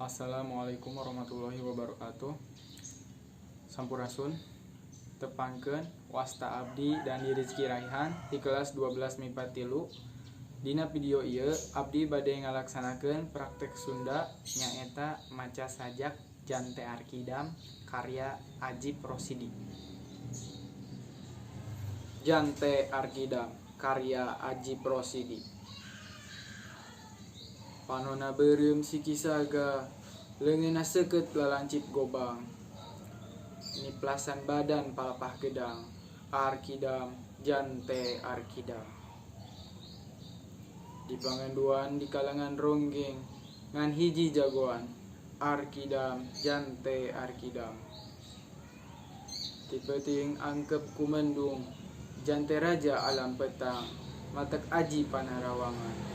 Assalamualaikum warahmatullahi wabarakatuh. Sampurasun tepangkeun wasta abdi dan Rizky Raihan di kelas 12 MIPA 3. Dina video ieu abdi bade ngalaksanakeun praktek Sunda nyaeta maca sajak Jante Arkidam karya Ajip Rosidi. Jante Arkidam karya Ajip Rosidi. Panona beureum sikisaga leungeunna seukeut lalancip gobang. Niplasan badan palapah gedang. Arkidam Jante Arkidam. Di panganduan di kalangan ronggeng ngan hiji jagoan. Arkidam Jante Arkidam. Ti peuting angkep kumendung Jante Raja alam petang. Matek aji panarawangan.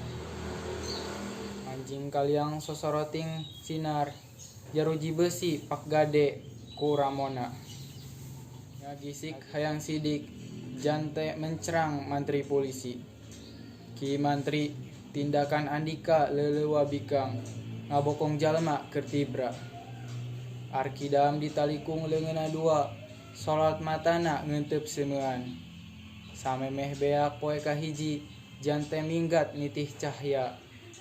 Anjing kaliang sosoroting sinar jaruji besi pak gade ku ramona. Ngagisik hayang sidik Jante mencerang mantri polisi. Ki mantri tindakan Andika leuleua bikang ngabokong jalma keur tibra. Arkidam ditalikung leungeunna dua salat matana ngeuteup seumeuan. Samemeh beak poe kahiji Jante minggat nitih cahya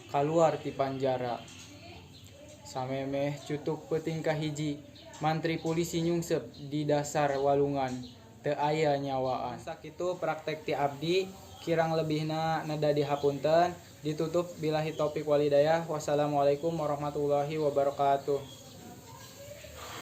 kaluar ti panjara. Samemeh cutuk peuting kahiji mantri polisi nyungsep di dasar walungan teu aya nyawaan. Sakitu praktek ti abdi, kirang lebihna nada dihapunten. Ditutup billahi taufik walhidayah. Wassalamualaikum warahmatullahi wabarakatuh.